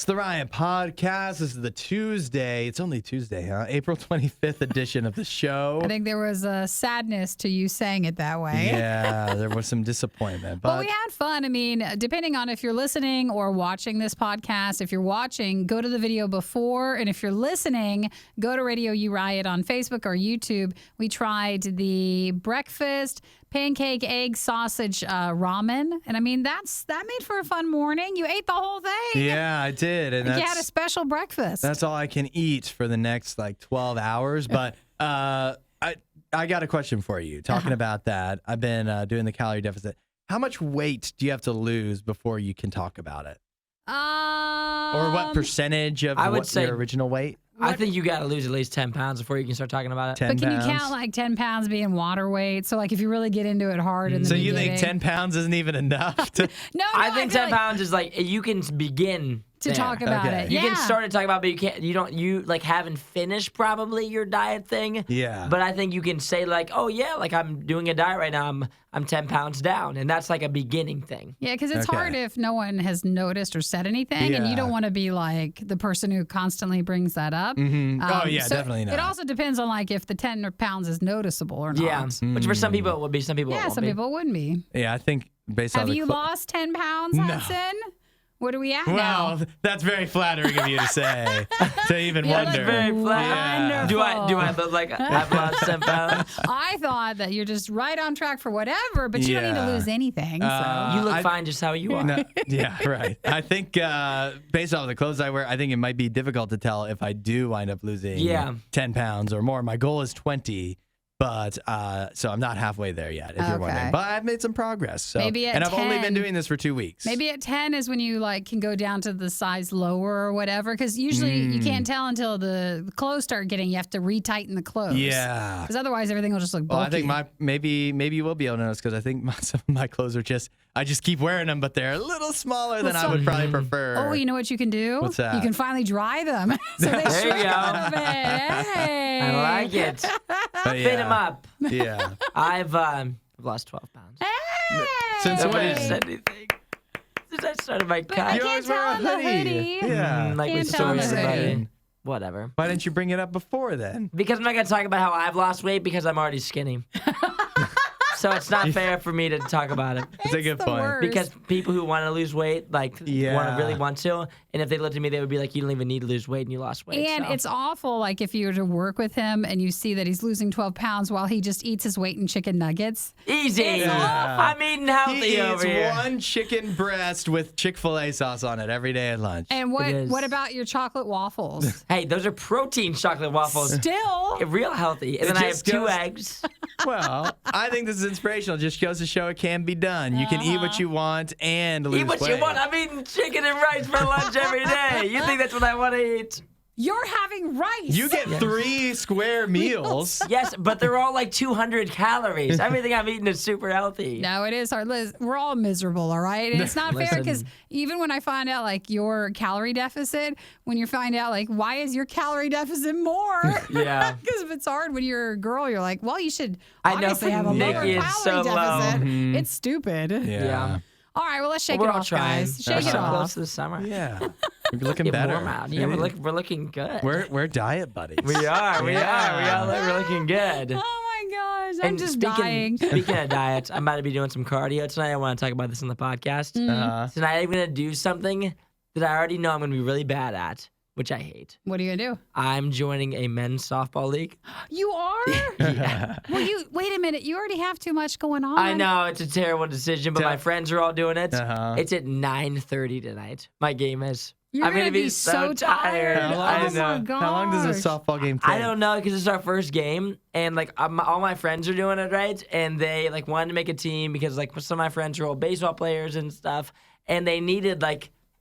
It's the Ryan Podcast. This is the Tuesday. It's only Tuesday, huh? April 25th edition of the show. I think there was a sadness to you saying it that way. Yeah, there was some disappointment. But we had fun. I mean, depending on if you're listening or watching this podcast, if you're watching, go to the video before. And if you're listening, go to RadioU Riot on Facebook or YouTube. We tried the breakfast pancake, egg, sausage, ramen. And I mean, that made for a fun morning. You ate the whole thing. Yeah, I did. And you had a special breakfast. That's all I can eat for the next 12 hours. But I got a question for you. Talking about that, I've been doing the calorie deficit. How much weight do you have to lose before you can talk about it? Or what percentage of your original weight? I think you got to lose at least 10 pounds before you can start talking about it. 10 But can pounds? you count 10 pounds being water weight? So if you really get into it hard in the So beginning. you think 10 pounds isn't even enough to... No, I think 10 feel pounds is you can begin to there. talk about it. You Yeah. can start to talk about it, but you haven't finished probably your diet thing. Yeah. But I think you can say I'm doing a diet right now. I'm 10 pounds down. And that's like a beginning thing. Yeah, because it's hard if no one has noticed or said anything, and you don't want to be like the person who constantly brings that up. Mm-hmm. So definitely not. It also depends on if the 10 pounds is noticeable or not. Yeah, which for some people it would be, some people it won't some be. people it wouldn't be. Yeah, I think based on Have you lost 10 pounds, Hudson? What are we at now? Well, that's very flattering of you to say, to even That's wonder. very flattering. Yeah. Do I look like I've lost 10 pounds? I thought that you're just right on track for whatever, but you don't need to lose anything. So. You look fine just how you are. No, yeah, right. I think based off the clothes I wear, I think it might be difficult to tell if I do wind up losing 10 pounds or more. My goal is 20. But so I'm not halfway there yet, if you're wondering. But I've made some progress. So, maybe at and I've 10, only been doing this for 2 weeks. Maybe at 10 is when you can go down to the size lower or whatever. Because usually you can't tell until the clothes start getting. You have to retighten the clothes. Yeah. Because otherwise everything will just look bulky. Well, I think maybe you will be able to notice because I think some of my clothes are I just keep wearing them, but they're a little smaller than I would probably prefer. Oh, you know what you can do? What's that? You can finally dry them. So they There you shrink go. a little bit. Hey. I like it. Fit him up. Yeah. I've lost 12 pounds. Hey. Since Nobody when? said anything. Since I started my I cut. can't You always tell wear a on the hoodie. hoodie. Yeah. Like we Can't tell on stories the about hoodie. it. Whatever. Why didn't you bring it up before then? Because I'm not going to talk about how I've lost weight because I'm already skinny. So it's not fair for me to talk about it. It's a good the point. worst. Because people who want to lose weight, really want to, and if they looked at me, they would be like, you don't even need to lose weight and you lost weight. And it's awful, if you were to work with him and you see that he's losing 12 pounds while he just eats his weight in chicken nuggets. easy. Yeah. I'm eating healthy He over eats here. one chicken breast with Chick-fil-A sauce on it every day at lunch. And It is. what about your chocolate waffles? Hey, those are protein chocolate waffles. Still. Real healthy. And then I have just 2 goes- eggs. Well, I think this is inspirational. Just goes to show it can be done. You can eat what you want and lose Eat what weight. you want. I'm eating chicken and rice for lunch every day. You think that's what I want to eat? You're having rice. You get 3 square meals. Yes, but they're all 200 calories. Everything I'm eating is super healthy. No, it is hard. Liz, we're all miserable, all right? And it's not fair Listen. because even when I find out your calorie deficit, when you find out why is your calorie deficit more? Yeah. Because if it's hard when you're a girl, you're like, well, you should I know obviously for have a Nikki, lower it's calorie so low. deficit. It's stupid. Yeah. All right, well, let's shake We're it all off, trying. guys. We're Shake it so off. close to the summer. Yeah. We're looking Get better. warm out. Yeah, we're looking good. We're diet buddies. We are. Yeah. We're looking good. Oh my gosh, I'm And just dying. Speaking of diets, I'm about to be doing some cardio tonight. I want to talk about this on the podcast. Tonight I'm going to do something that I already know I'm going to be really bad at, which I hate. What are you gonna do? I'm joining a men's softball league. You are? Yeah. Well, wait a minute. You already have too much going on. I know it's a terrible decision, but my friends are all doing it. Uh-huh. It's at 9:30 tonight. My game is. You're I'm gonna gonna be so tired. tired. Oh How I long, know. how long does a softball game take? I don't know because it's our first game, and all my friends are doing it right, and they wanted to make a team because some of my friends are all baseball players and stuff, and they needed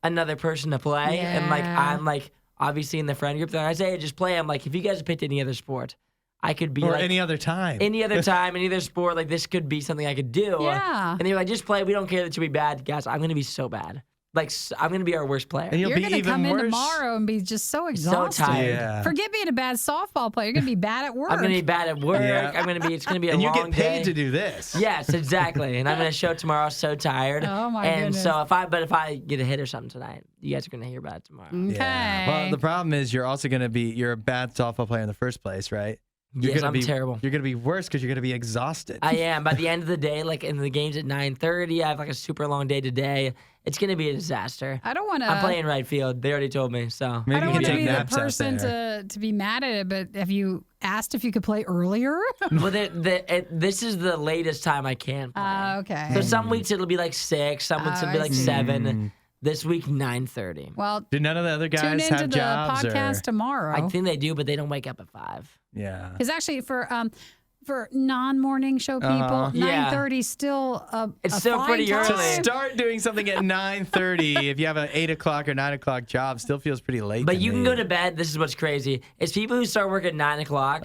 another person to play, and Yeah. I'm obviously in the friend group. I say just play. I'm if you guys picked any other sport, I could be Or any other time. any other time, any other sport. This could be something I could do. Yeah. And they're just play. We don't care that you'll be bad, guys. I'm gonna be so bad. I'm going to be our worst player. And you'll You're be going to even come in worse. tomorrow and be just so exhausted. tired. Yeah. Forget being a bad softball player. You're going to be bad at work. I'm going to be bad at work. Yeah. It's going to be a And you long get paid day. to do this. Yes, exactly. And I'm going to show tomorrow so tired. Oh, my and goodness. so if I get a hit or something tonight, you guys are going to hear about it tomorrow. Okay. Yeah. Well, the problem is you're also going to be, you're a bad softball player in the first place, right? You're Yes, gonna I'm be terrible. You're going to be worse because you're going to be exhausted. I am. By the end of the day, in the game's at 9:30, I have a super long day today. It's going to be a disaster. I don't want to. I'm playing right field. They already told me. So Maybe I don't you want can to take be the naps out person there. to be mad at it, but have you asked if you could play earlier? well, this is the latest time I can play. Okay. So some weeks it'll be 6, some weeks it'll be I see. 7. This week 9:30. Well, Do none of the other tune guys into have the jobs? podcast Or? tomorrow. I think they do, but they don't wake up at 5. Yeah. Because actually, for non-morning show people, Uh-huh. Yeah. 9:30 is still It's a still fine pretty time. early. To start doing something at 9:30, if you have an 8 o'clock or 9 o'clock job, still feels pretty late. But to you can me. go to bed. This is what's crazy. It's people who start work at 9 o'clock,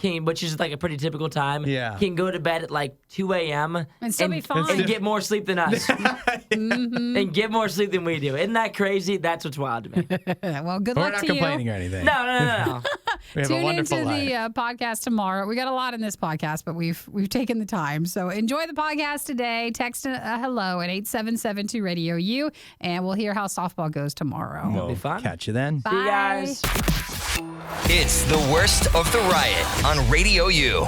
which is a pretty typical time. Yeah. Can go to bed at 2 a.m. And still be fine. and get more sleep than us. And get more sleep than we do. Isn't that crazy? That's what's wild to me. Well, good We're luck not to complaining you. or anything. No. We have a Tune wonderful into life. the podcast tomorrow. We got a lot in this podcast, but we've taken the time. So enjoy the podcast today. Text a hello at 8772 Radio U, and we'll hear how softball goes tomorrow. We'll be fun. catch you then. Bye. See you guys. It's the worst of the riot on Radio U.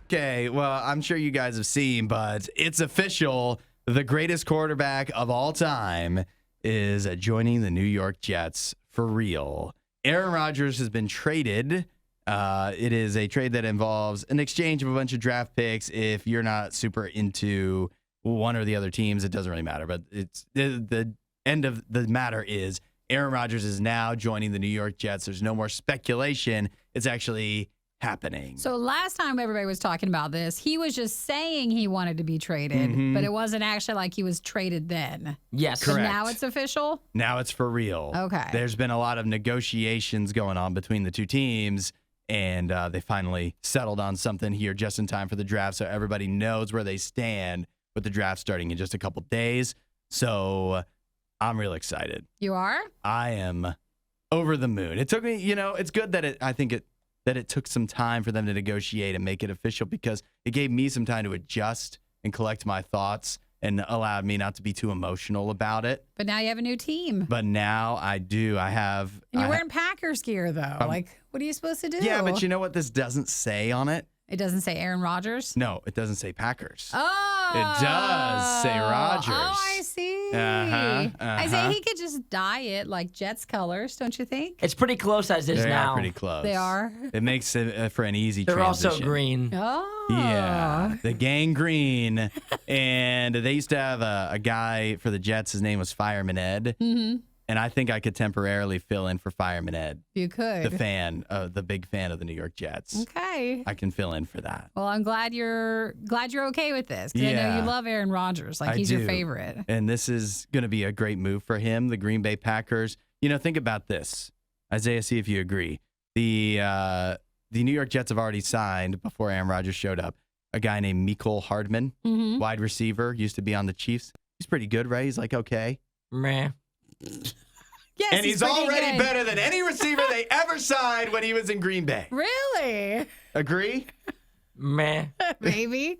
Okay, well, I'm sure you guys have seen, but it's official. The greatest quarterback of all time is joining the New York Jets for real. Aaron Rodgers has been traded. It is a trade that involves an exchange of a bunch of draft picks. If you're not super into one or the other teams, it doesn't really matter. But it's the end of the matter is Aaron Rodgers is now joining the New York Jets. There's no more speculation. It's actually happening. So last time everybody was talking about this, he was just saying he wanted to be traded, but it wasn't actually like he was traded then. Yes. So Correct. now it's official? Now it's for real. Okay. There's been a lot of negotiations going on between the two teams, and they finally settled on something here just in time for the draft, so everybody knows where they stand with the draft starting in just a couple days. So I'm real excited. You are? I am over the moon. It took me, it's good that it took some time for them to negotiate and make it official because it gave me some time to adjust and collect my thoughts and allowed me not to be too emotional about it. But now you have a new team. But now I do. I have. And you're I wearing Packers gear, though. What are you supposed to do? yeah, but you know what this doesn't say on it? It doesn't say Aaron Rodgers? No, it doesn't say Packers. Oh. It does say Rodgers. Oh, I see. Uh-huh, I say uh-huh. he could just dye it like Jets colors, don't you think? It's pretty close as is They now. are pretty close. They are? It makes it for an easy They're transition. also green. Oh. Yeah, the gang green. And they used to have a guy for the Jets. His name was Fireman Ed. Mm-hmm. And I think I could temporarily fill in for Fireman Ed, You could. the big fan of the New York Jets. Okay. I can fill in for that. Well, I'm glad you're okay with this because I know Yeah. you love Aaron Rodgers. Like I he's your do. favorite. And this is going to be a great move for him, the Green Bay Packers. Think about this. Isaiah, see if you agree. The New York Jets have already signed, before Aaron Rodgers showed up, a guy named Mecole Hardman, wide receiver, used to be on the Chiefs. He's pretty good, right? He's okay. Meh. Yes, And he's pretty already good. better than any receiver they ever signed when he was in Green Bay. Really? Agree? Meh. Maybe.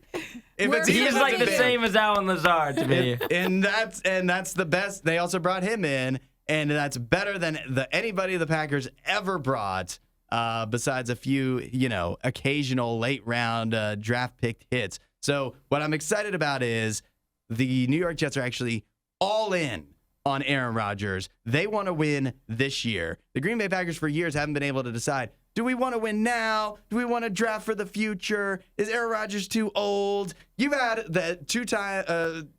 If Where- it's He's even like the big. same as Alan Lazard to me. And that's the best. They also brought him in, and that's better than anybody the Packers ever brought. Besides a few, occasional late round draft pick hits. So what I'm excited about is the New York Jets are actually all in on Aaron Rodgers. They want to win this year. The Green Bay Packers for years haven't been able to decide, do we want to win now? Do we want to draft for the future? Is Aaron Rodgers too old? You've had the two-time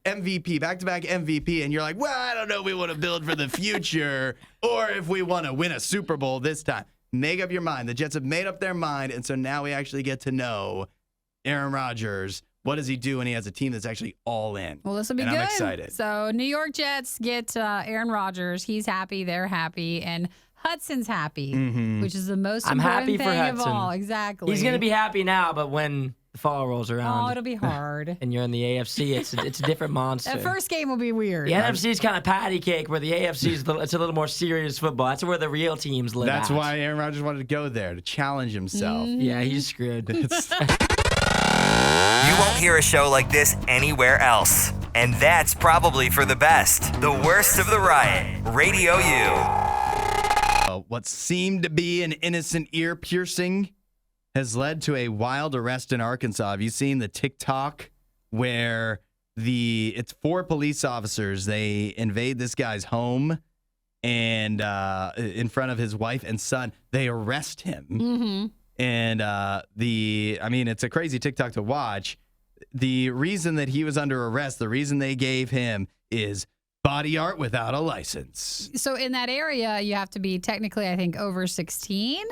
MVP, back-to-back MVP, and you're like, well, I don't know if we want to build for the future or if we want to win a Super Bowl this time. Make up your mind. The Jets have made up their mind, and so now we actually get to know Aaron Rodgers. What does he do when he has a team that's actually all in? Well, this will be and good. I'm excited. So, New York Jets get Aaron Rodgers. He's happy. They're happy. And Hudson's happy, which is the most I'm important happy for thing of Hudson. all. Exactly. He's going to be happy now, but when the fall rolls around. Oh, it'll be hard. And you're in the AFC. It's a different monster. That first game will be weird. The NFC is kind of patty cake, where the AFC is it's a little more serious football. That's where the real teams live. That's at. why Aaron Rodgers wanted to go there to challenge himself. Yeah, he's screwed. You won't hear a show like this anywhere else. And that's probably for the best. The worst of the riot. Radio U. What seemed to be an innocent ear piercing has led to a wild arrest in Arkansas. Have you seen the TikTok where it's 4 police officers? They invade this guy's home and in front of his wife and son, they arrest him. Mm-hmm. And it's a crazy TikTok to watch. The reason that he was under arrest, the reason they gave him is body art without a license. So in that area, you have to be technically, I think, over 16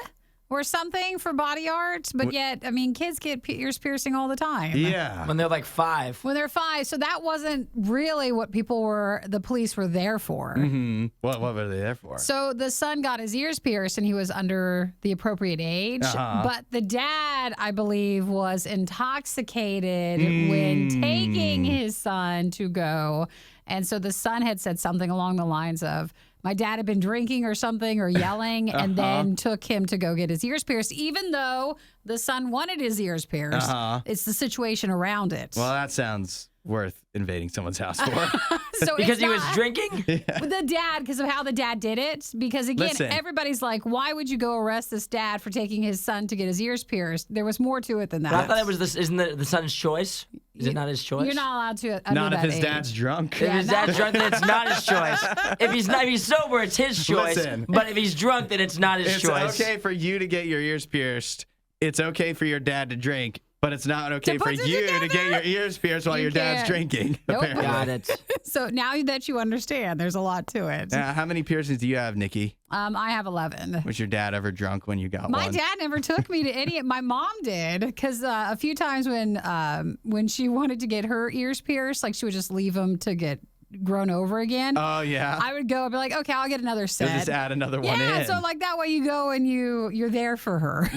or something for body art. But yet, I mean, kids get ears piercing all the time. Yeah. When they're like 5. When they're 5. So that wasn't really what the police were there for. Mm-hmm. What were they there for? So the son got his ears pierced and he was under the appropriate age. Uh-huh. But the dad, I believe, was intoxicated when taking his son to go. And so the son had said something along the lines of, my dad had been drinking or something or yelling and then took him to go get his ears pierced, even though the son wanted his ears pierced. It's the situation around it. Well, that sounds worth invading someone's house for. So Because he was drinking? The dad, because of how the dad did it. Because again, Listen. everybody's like, why would you go arrest this dad for taking his son to get his ears pierced? There was more to it than that. But I thought it was isn't the son's choice? Is it not his choice? You're not allowed to. Under Not if that his age. dad's drunk. If his dad's drunk, then it's not his choice. If he's sober, it's his choice. Listen. But if he's drunk, then it's not his It's choice. okay for you to get your ears pierced. It's okay for your dad to drink. But it's not okay To for put you it to get your ears pierced while You your dad's can't. drinking. Nope. Apparently. Got it. So now that you understand, there's a lot to it. How many piercings do you have, Nikki? I have 11. Was your dad ever drunk when you got My one? dad never took me to any. My mom did, because a few times when she wanted to get her ears pierced, like she would just leave them to get grown over again. Oh, yeah. I would go and be like, okay, I'll get another You'll set. just add another one Yeah, in. so like that way you go and you're there for her.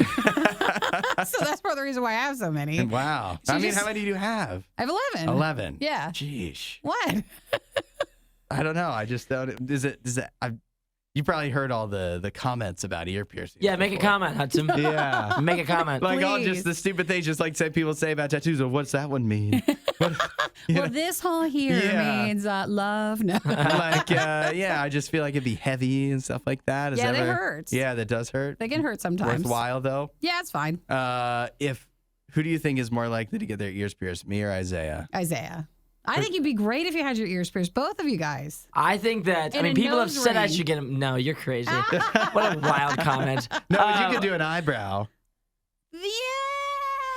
So that's part of the reason why I have so many. Wow. She I mean, just- how many do you have? I have 11. 11. Yeah. Jeez. What? I don't know. I just don't. You probably heard all the comments about ear piercings. Yeah, make a before. comment, Hudson. Yeah. Make a comment. Like all Please. just the stupid things just like people say about tattoos. Well, what's that one mean? What- you Well, know, this whole here Yeah. means love. No. I just feel like it'd be heavy and stuff like that. Yeah, they hurt. Yeah, that does hurt. They can hurt sometimes. Worthwhile though. Yeah, it's fine. Who do you think is more likely to get their ears pierced, me or Isaiah? Isaiah. I think you'd be great if you had your ears pierced, both of you guys. I think that, And a people have nose said I ring. should get him. No, you're crazy. What a wild comment. No, but you could do an eyebrow. Yeah.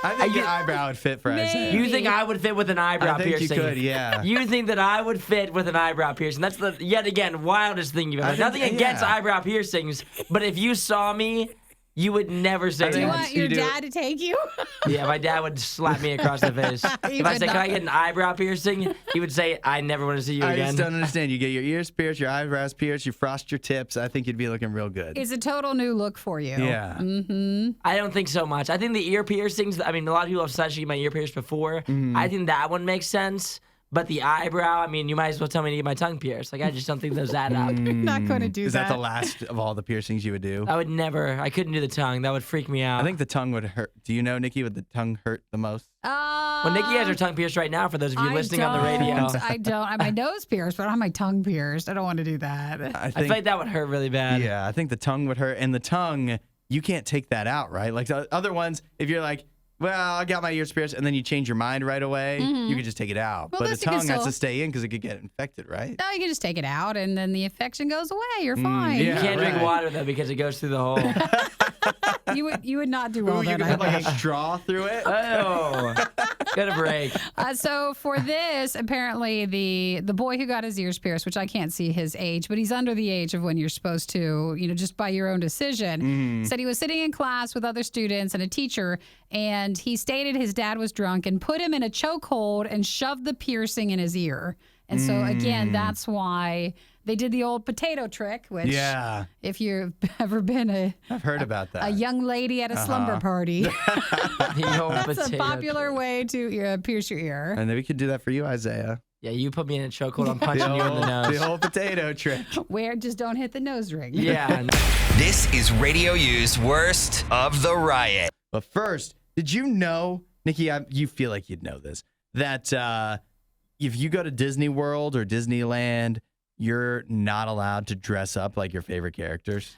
I think you- an eyebrow would fit for Isaiah. You think I would fit with an eyebrow I think piercing? you could, yeah. You think that I would fit with an eyebrow piercing? That's the yet again wildest thing you've ever. I think- Nothing against yeah. eyebrow piercings, but if you saw me, you would never say Do you think- that. want your You do. dad to take you? Yeah, my dad would slap me across the face. He If I would said, "Can I not. get an eyebrow piercing?" He would say, "I never want to see you I again." just don't understand. You get your ears pierced, your eyebrows pierced, you frost your tips. I think you'd be looking real good. It's a total new look for you. Yeah. I don't think so much. I think the ear piercings. I mean, a lot of people have said I should get my ear pierced before. Mm-hmm. I think that one makes sense. But the eyebrow, I mean, you might as well tell me to get my tongue pierced. Like, I just don't think those add up. You're not going to do Is that the last of all the piercings you would do? I would never. I couldn't do the tongue. That would freak me out. I think the tongue would hurt. Do you know, Nikki, would the tongue hurt the most? Well, Nikki has her tongue pierced right now. For those of you listening on the radio, I don't. I have my nose pierced, but I don't have my tongue pierced. I don't want to do that. I feel like that would hurt really bad. Yeah, I think the tongue would hurt. And the tongue, you can't take that out, right? Like the other ones, if you're like, well, I got my ears pierced, and then you change your mind right away, you could just take it out. Well, but the this you can tongue has still- to stay in because it could get infected, right? No, you can just take it out, and then the infection goes away. You're fine. yeah. You can't drink right. water though because it goes through the hole. You would not do well Ooh, you then. could I put like think. a straw through it. Oh, got a break. So for this, apparently the boy who got his ears pierced, which I can't see his age, but he's under the age of when you're supposed to, just by your own decision, said he was sitting in class with other students and a teacher, and he stated his dad was drunk and put him in a chokehold and shoved the piercing in his ear. And so again, that's why They did the old potato trick, which Yeah. if you've ever been I've heard about that. a young lady at a slumber party, The old that's a potato popular chip. way to pierce your ear. And then we could do that for you, Isaiah. Yeah, you put me in a chokehold. I'm punching you in the nose. The whole potato trick. Where just don't hit the nose ring. Yeah. This is Radio U's Worst of the Riot. But first, did you know, Nikki, you feel like you'd know this, that if you go to Disney World or Disneyland, you're not allowed to dress up like your favorite characters?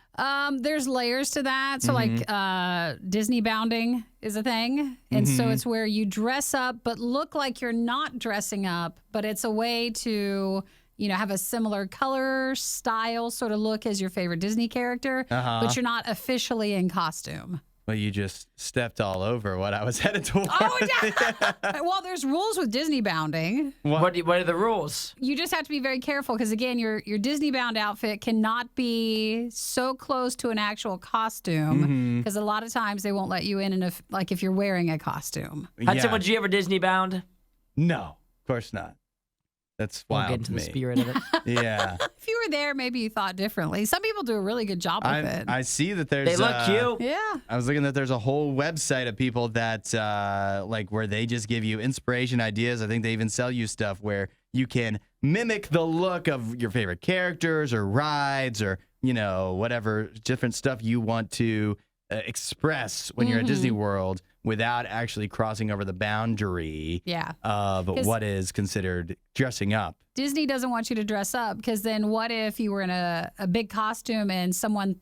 There's layers to that. So like Disney bounding is a thing. And so it's where you dress up but look like you're not dressing up, but it's a way to, have a similar color, style sort of look as your favorite Disney character, but you're not officially in costume. Well, you just stepped all over what I was headed towards. Oh, yeah. Well, there's rules with Disney bounding. What are the rules? You just have to be very careful because, again, your Disney bound outfit cannot be so close to an actual costume because a lot of times they won't let you in if you're wearing a costume. Hudson, would you ever Disney bound? No, of course not. That's We'll wild get into to the me. spirit of it. Yeah. If you were there, maybe you thought differently. Some people do a really good job with it. I see that there's... They look cute. Yeah. I was looking that there's a whole website of people that where they just give you inspiration ideas. I think they even sell you stuff where you can mimic the look of your favorite characters or rides or, whatever different stuff you want to express when you're at Disney World without actually crossing over the boundary of what is considered dressing up. Disney doesn't want you to dress up because then what if you were in a big costume and someone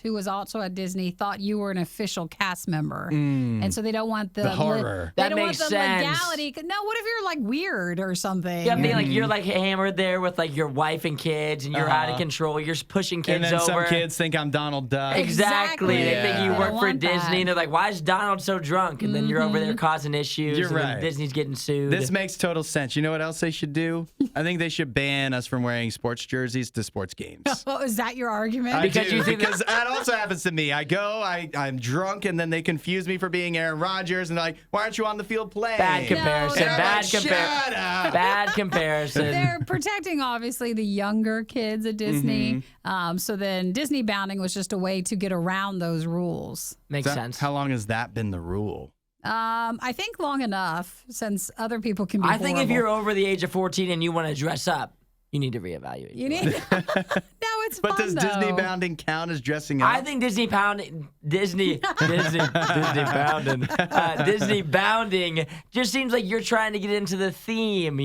who was also at Disney thought you were an official cast member. And so they don't want the horror. They That don't makes want the sense. legality. No, what if you're like weird or something? Yeah, I mean, like you're like hammered there with like your wife and kids, and you're out of control. You're pushing kids And then over. some kids think I'm Donald Duck. Exactly. They think you They work don't for want that. Disney, and they're like, "Why is Donald so drunk?" And then you're over there causing issues. You're and then right. Disney's getting sued. This makes total sense. You know what else they should do? I think they should ban us from wearing sports jerseys to sports games. Oh, is that your argument? Because you think because that also happens to me. I go, I'm drunk, and then they confuse me for being Aaron Rodgers, and they're like, "Why aren't you on the field playing?" Bad comparison. And I'm Bad like, comparison. Shut up. Bad comparison. They're protecting, obviously, the younger kids at Disney. So then Disney bounding was just a way to get around those rules. Makes sense. How long has that been the rule? I think long enough since other people can be I think if horrible. you're over the age of 14 and you want to dress up, you need to reevaluate. You need. No, it's But fun, does though. Disney bounding count as dressing up? I think Disney bounding just seems like you're trying to get into the theme,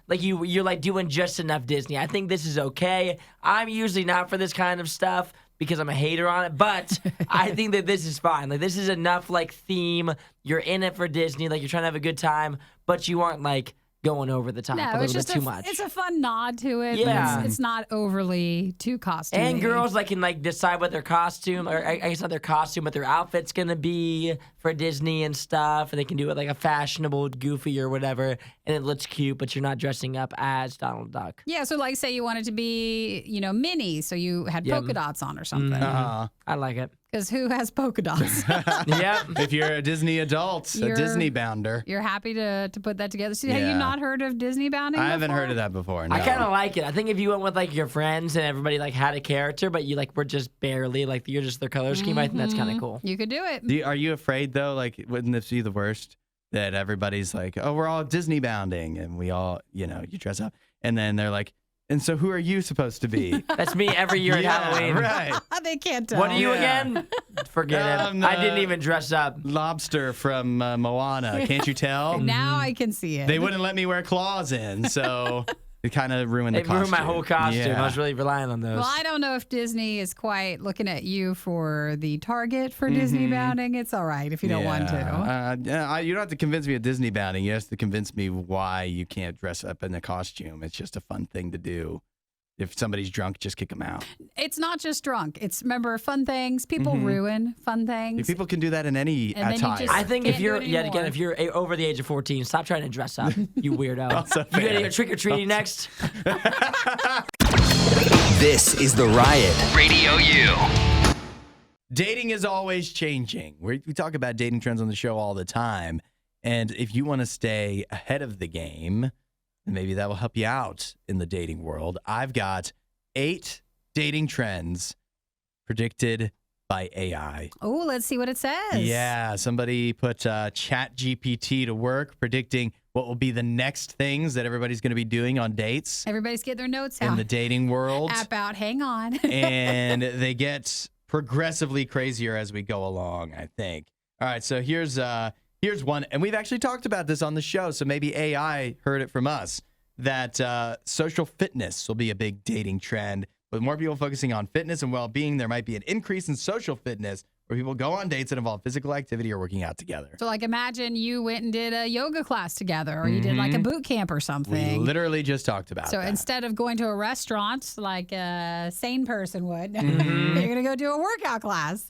like you're like doing just enough Disney. I think this is okay. I'm usually not for this kind of stuff because I'm a hater on it, but I think that this is fine. Like this is enough like theme. You're in it for Disney, like you're trying to have a good time, but you aren't like going over the top a No, little it's bit just too much. It's a fun nod to it. Yeah. But it's not overly too costumey. And girls like can like decide what their costume, or I guess not their costume, but their outfit's gonna be for Disney and stuff, and they can do it like a fashionable, goofy or whatever, and it looks cute, but you're not dressing up as Donald Duck. Yeah, so like say you wanted to be, Minnie, so you had polka dots on or something. I like it. Because who has polka dots? Yep. If you're a Disney adult, a You're- Disney bounder. You're happy to put that together. So have Yeah. you not heard of Disney bounding I haven't before? heard of that before. No. I kind of like it. I think if you went with like your friends and everybody like had a character, but you like were just barely like you're just their color scheme, I think that's kind of cool. You could do it. Are you afraid though? Like, wouldn't this be the worst? That everybody's like, "Oh, we're all Disney bounding," and we all, you dress up, and then they're like, "And so, who are you supposed to be?" That's me every year at Halloween. Right. They can't tell. What are you Yeah. again? Forget it. I didn't even dress up. Lobster from Moana. Can't you tell? Now I can see it. They wouldn't let me wear claws in, so it kind of ruined the It costume. ruined my whole costume. Yeah. I was really relying on those. Well, I don't know if Disney is quite looking at you for the target for Disney bounding. It's all right if you don't want to. You don't have to convince me of Disney bounding. You have to convince me why you can't dress up in a costume. It's just a fun thing to do. If somebody's drunk, just kick them out. It's not just drunk. It's, remember, fun things. People ruin fun things. People can do that in any And then you attire. just- I think Can't if you're, do it yet again, anymore. if you're over the age of 14, stop trying to dress up, you weirdo. Also You gotta fair. go trick or treating next. This is The Riot. Radio U. Dating is always changing. We talk about dating trends on the show all the time. And if you want to stay ahead of the game, maybe that will help you out in the dating world. I've got 8 dating trends predicted by AI. Oh, let's see what it says. Yeah, somebody put ChatGPT to work predicting what will be the next things that everybody's going to be doing on dates Everybody's getting their notes out. in the dating world. App out. Hang on. And they get progressively crazier as we go along, I think. All right, so here's one, and we've actually talked about this on the show, so maybe AI heard it from us, that social fitness will be a big dating trend. With more people focusing on fitness and well-being, there might be an increase in social fitness where people go on dates that involve physical activity or working out together. So, like, imagine you went and did a yoga class together, or you did like a boot camp or We something. literally just talked about So that. instead of going to a restaurant like a sane person would, you're going to go do a workout class.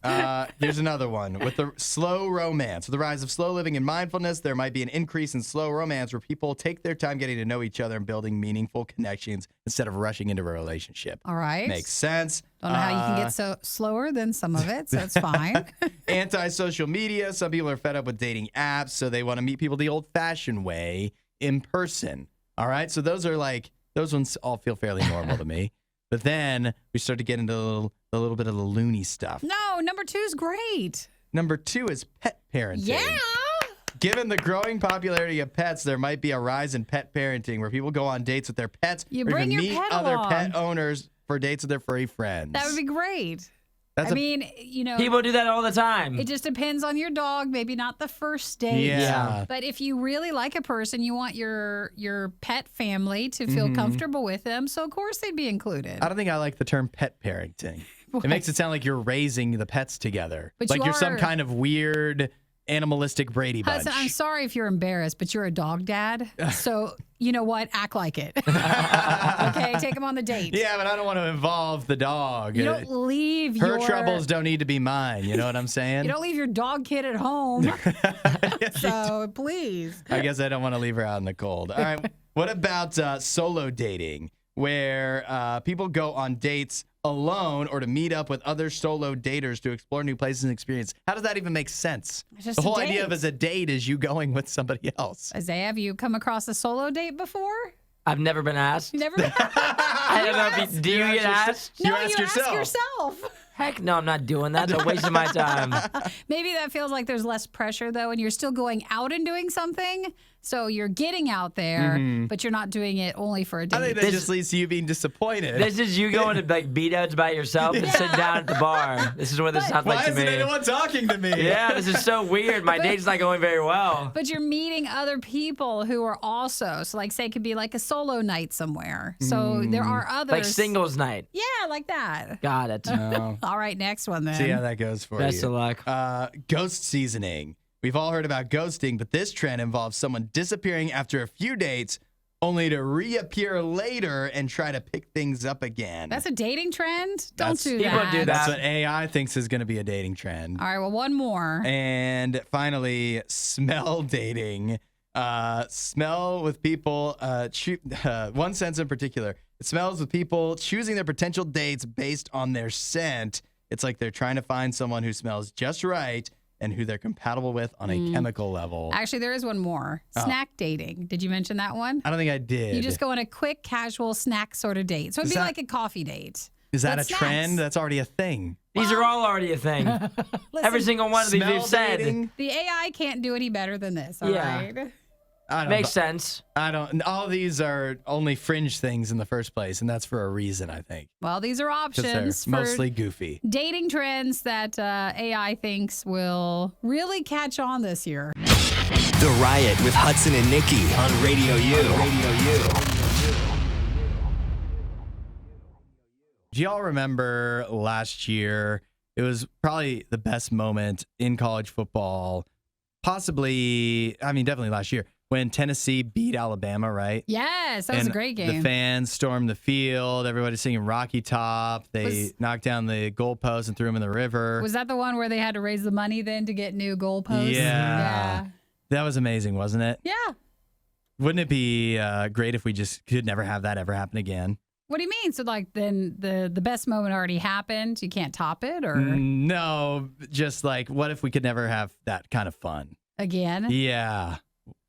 Here's another one. With the slow romance, with the rise of slow living and mindfulness, there might be an increase in slow romance where people take their time getting to know each other and building meaningful connections instead of rushing into a relationship. All right. Makes sense. Don't know how you can get so slower than some of it, so it's fine. Anti-social media. Some people are fed up with dating apps, so they want to meet people the old-fashioned way in person. All right, so those ones all feel fairly normal to me. But then we start to get into a little bit of the loony stuff. No, number 2 is great. Number 2 is pet parenting. Yeah. Given the growing popularity of pets, there might be a rise in pet parenting where people go on dates with their pets You or bring even your meet pet other along. pet owners for dates with their furry friends. That would be great. That's I mean, you know, People do that all the time. it just depends on your dog. Maybe not the first date. Yeah. But if you really like a person, you want your pet family to feel comfortable with them. So, of course, they'd be included. I don't think I like the term pet parenting. It makes it sound like you're raising the pets together. But like you you're some are- kind of weird animalistic Brady Bunch. Hudson, I'm sorry if you're embarrassed, but you're a dog dad. So, you know what? Act like it. Okay? Take him on the date. Yeah, but I don't want to involve the dog. You don't leave Her your troubles don't need to be mine. You know what I'm saying? You don't leave your dog kid at home. So please. I guess I don't want to leave her out in the cold. All right. What about solo dating, where people go on dates alone or to meet up with other solo daters to explore new places and experience? How does that even make sense? It's just The whole a idea date. of as a date is you going with somebody else. Isaiah, have you come across a solo date before? I've never been asked. You never. I don't know if you, do you You get ask asked? You No, ask you yourself. ask yourself. Heck no, I'm not doing that. It's a waste of my time. Maybe that feels like there's less pressure though, and you're still going out and doing something. So you're getting out there, but you're not doing it only for a I date. think that This- just leads to you being disappointed. This is you going to like beat outs by yourself and sit down at the bar. This is what this sounds Why like to isn't me. anyone talking to me? Yeah, this is so weird. My date's not going very well. But you're meeting other people who are also, so like say it could be like a solo night somewhere. So there are others. Like singles night. Yeah, like that. Got it. Oh. All right, next one then. See how that goes for Best you. of luck. Ghost seasoning. We've all heard about ghosting, but this trend involves someone disappearing after a few dates only to reappear later and try to pick things up again. That's a dating trend? Don't That's- do people that. do that. That's what AI thinks is going to be a dating trend. All right, well, one more. And finally, smell dating. Smell with people, one sense in particular. It smells with people choosing their potential dates based on their scent. It's like they're trying to find someone who smells just right and who they're compatible with on a chemical level. Actually, there is one more. Snack dating. Did you mention that one? I don't think I did. You just go on a quick, casual snack sort of date. So it'd Is be that- like a coffee date. Is that with a trend? snacks. That's already a thing. These are all already a thing. Every single one of these Smell we've said. dating? The AI can't do any better than this, all Yeah. right? I don't Makes sense. I don't. All these are only fringe things in the first place, and that's for a reason, I think, Well, these are because they're options for mostly goofy. dating trends that AI thinks will really catch on this year. The Riot with Hudson and Nikki on Radio U. Do y'all remember last year? It was probably the best moment in college football, possibly. I mean, definitely last year when Tennessee beat Alabama, right? Yes, that was a And great The game. fans stormed the field. Everybody singing Rocky Top. They knocked down the goalpost and threw them in the river. Was that the one where they had to raise the money then to get new goalposts? Yeah. That was amazing, wasn't it? Yeah. Wouldn't it be great if we just could never have that ever happen again? What do you mean? So like then the best moment already happened. You can't top it or No, just like what if we could never have that kind of fun? again? Yeah.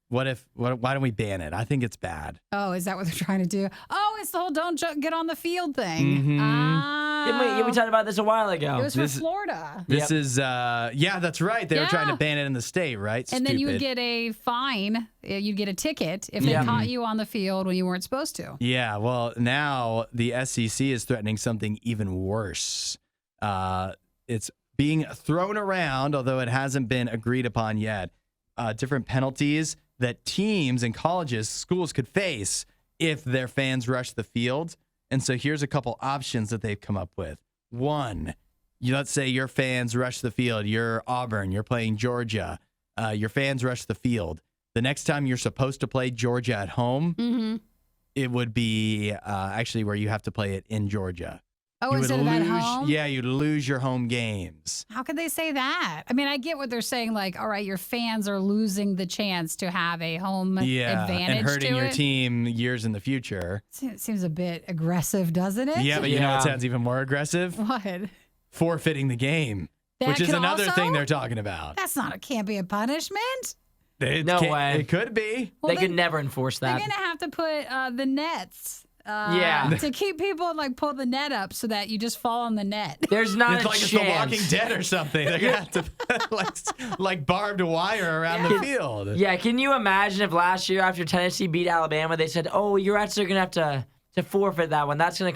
Why don't we ban it? I think it's bad. Oh, is that what they're trying to do? Oh, it's the whole don't get on the field thing. Mm-hmm. Oh. We talked about this a while ago. It was for Florida. This is, that's right. They were trying to ban it in the state, right? And then you would Stupid. get a fine. You'd get a ticket if they caught you on the field when you weren't supposed to. Yeah, well, now the SEC is threatening something even worse. It's being thrown around, although it hasn't been agreed upon yet. Different penalties that teams and colleges, schools could face if their fans rush the field. And so here's a couple options that they've come up with. One, let's say your fans rush the field. You're Auburn. You're playing Georgia. Your fans rush the field. The next time you're supposed to play Georgia at home, it would be actually where you have to play it in Georgia. Oh, You would instead of at lose, home? yeah, you'd lose your home games. How could they say that? I mean, I get what they're saying. Like, all right, your fans are losing the chance to have a home advantage and hurting to your it. team years in the future. It seems a bit aggressive, doesn't it? Yeah, but you know Yeah. what sounds even more aggressive? What? Forfeiting the game, That which is could another also- thing they're talking about. Can't be a punishment. No way. It could be. Well, They could never enforce They're that. gonna have to put the nets. Yeah. To keep people pull the net up so that you just fall on the net. There's not It's a like chance. it's The Walking Dead or something. They're gonna have to put like barbed wire around the field. Yeah, can you imagine if last year after Tennessee beat Alabama, they said, "Oh, you're actually gonna have to forfeit that one. That's gonna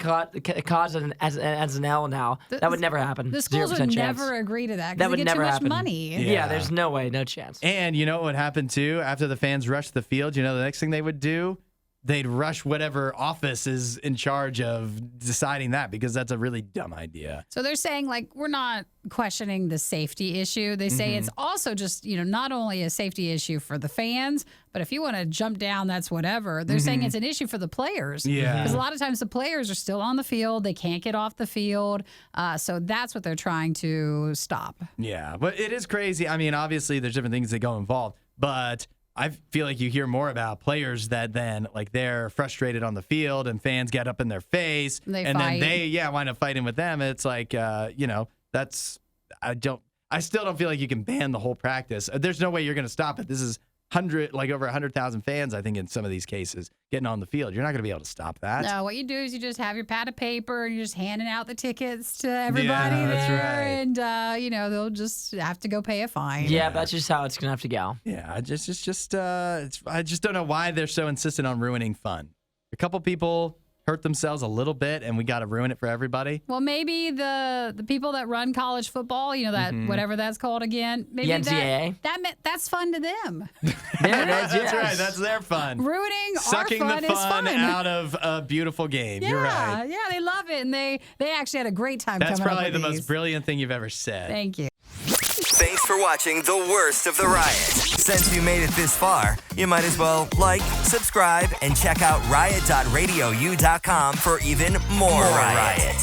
cause as an L now." That would never happen. The schools would 0% chance. never agree to that That because would they get never too much happen. money. Yeah. Yeah, there's no way, no chance. And you know what would happen too? After the fans rushed the field, you know the next thing they would do? They'd rush whatever office is in charge of deciding that, because that's a really dumb idea. So they're saying we're not questioning the safety issue. They say it's also just, not only a safety issue for the fans, but if you want to jump down, that's whatever. They're saying it's an issue for the players. Yeah. Because a lot of times the players are still on the field. They can't get off the field. So that's what they're trying to stop. Yeah, but it is crazy. I mean, obviously there's different things that go involved, but I feel like you hear more about players that then they're frustrated on the field and fans get up in their face They and fight. then they wind up fighting with them. It's like, I still don't feel like you can ban the whole practice. There's no way you're going to stop it. This is over 100,000 fans, I think, in some of these cases getting on the field. You're not going to be able to stop that. No, what you do is you just have your pad of paper and you're just handing out the tickets to everybody Yeah, that's there. right. And, they'll just have to go pay a fine. Yeah, that's just how it's gonna have to go. Yeah, I just don't know why they're so insistent on ruining fun. A couple people hurt themselves a little bit, and we got to ruin it for everybody. Well, maybe the people that run college football, that whatever that's called again, maybe The NCAA? that's fun to them. There it is. That's right. That's their fun. Ruining Sucking our fun the is fun fun. out of a beautiful game. Yeah, You're right. yeah, they love it, and they actually had a great time. That's coming probably up the with most these. brilliant thing you've ever said. Thank you. Thanks for watching the worst of the riot. Since you made it this far, you might as well like, subscribe, and check out riot.radiou.com for even more riot.